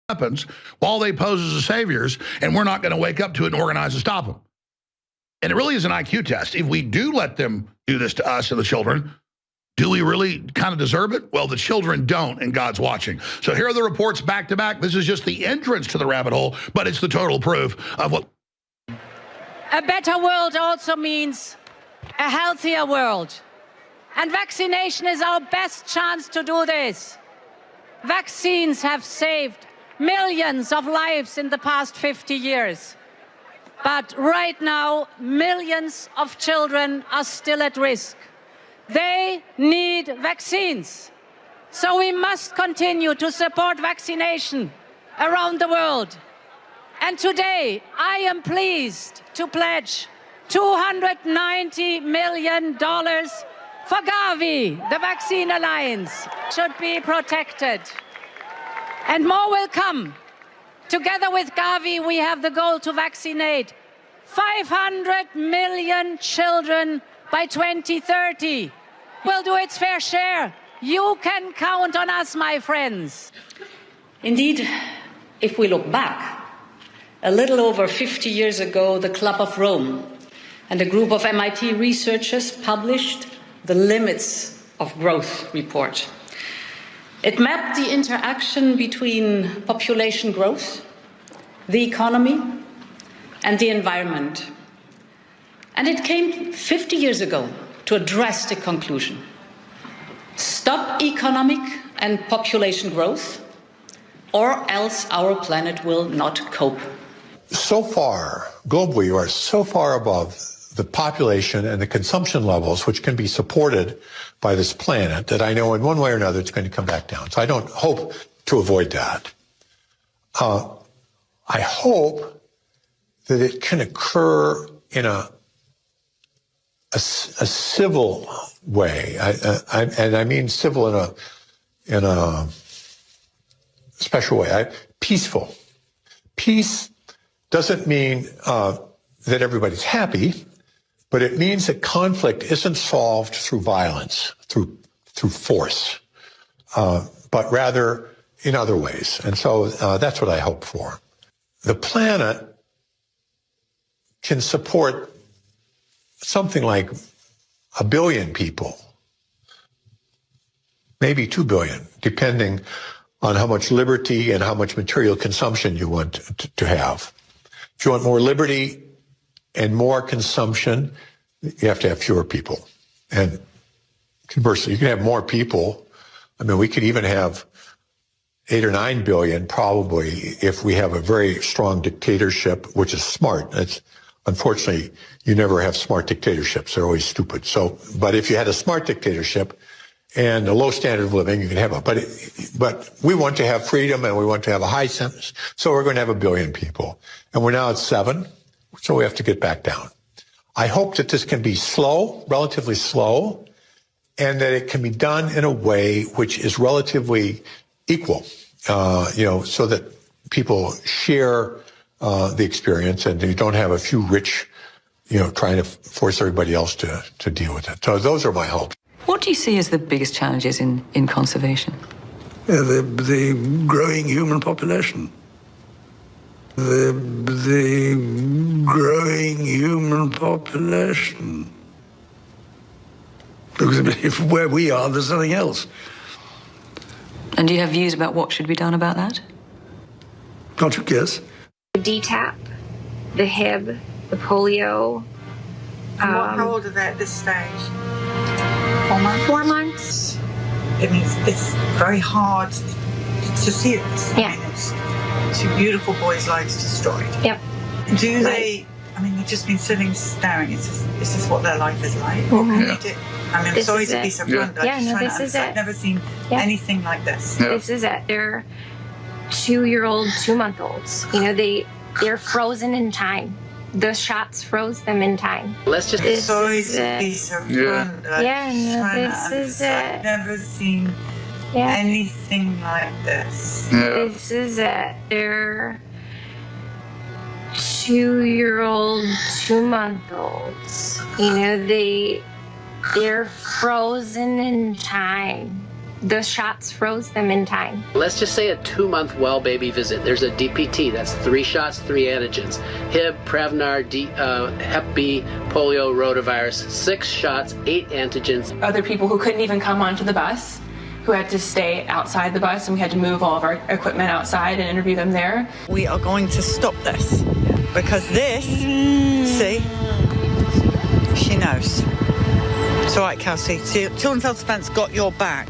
weapons while they pose as the saviors, and we're not going to wake up to it and organize to stop them. And it really is an IQ test. If we do let them do this to us and the children, do we really kind of deserve it? Well, the children don't, and God's watching. So here are the reports back to back. This is just the entrance to the rabbit hole, but it's the total proof of what. A better world also means a healthier world. And vaccination is our best chance to do this. Vaccines have saved millions of lives in the past 50 years. But right now, millions of children are still at risk. They need vaccines. So we must continue to support vaccination around the world. And today, I am pleased to pledge $290 million for Gavi. The Vaccine Alliance should be protected. And more will come. Together with Gavi, we have the goal to vaccinate 500 million children by 2030. We'll do its fair share. You can count on us, my friends. Indeed, if we look back, a little over 50 years ago, the Club of Rome and a group of MIT researchers published the Limits of Growth report. It mapped the interaction between population growth, the economy, and the environment. And it came 50 years ago to a drastic conclusion. Stop economic and population growth, or else our planet will not cope. So far, globally, you are so far above the population and the consumption levels which can be supported by this planet that I know in one way or another it's going to come back down. So I don't hope to avoid that. I hope that it can occur in a civil way, and I mean civil in a special way, peaceful. Peace doesn't mean that everybody's happy, but it means that conflict isn't solved through violence, through force, but rather in other ways. And so that's what I hope for. The planet can support something like 1 billion people, maybe 2 billion, depending on how much liberty and how much material consumption you want to have. If you want more liberty and more consumption, you have to have fewer people. And conversely, you can have more people. I mean, we could even have 8 or 9 billion probably if we have a very strong dictatorship, which is smart. It's, unfortunately, you never have smart dictatorships. They're always stupid. So, but if you had a smart dictatorship and a low standard of living, you can have it. But we want to have freedom and we want to have a high sentence. So we're going to have 1 billion people. And we're now at 7. So we have to get back down. I hope that this can be slow, relatively slow, and that it can be done in a way which is relatively equal, so that people share the experience and you don't have a few rich, trying to force everybody else to deal with it. So those are my hopes. What do you see as the biggest challenges in conservation? The growing human population. The growing human population. Because if where we are, there's nothing else. And do you have views about what should be done about that? Can't you guess? The DTaP, the Hib, the polio. How old are they at this stage? 4 months. 4 months. It means it's very hard to see this. Yeah. I mean, it's 2 beautiful boys' lives destroyed. Yep. Do they? I mean, they've just been sitting, staring. Is this what their life is like? What can they do? I mean, I'm sorry to be so blunt, but this is it. I've never seen anything like this. Yeah. This is it. They're 2-year-old, 2-month-olds. They're frozen in time. The shots froze them in time. Let's just. Sorry to be so blunt. This is it. I've never seen anything like this. This is it. They're 2-year-old, 2-month-olds. They're frozen in time. The shots froze them in time. Let's just say a 2-month well baby visit. There's a DPT, that's 3 shots, 3 antigens. Hib, Prevnar, Hep B, polio, rotavirus, 6 shots, 8 antigens. Other people who couldn't even come onto the bus, who had to stay outside the bus, and we had to move all of our equipment outside and interview them there. We are going to stop this because this, see, she knows. It's all right, Kelsey. Children's Health Defence got your back.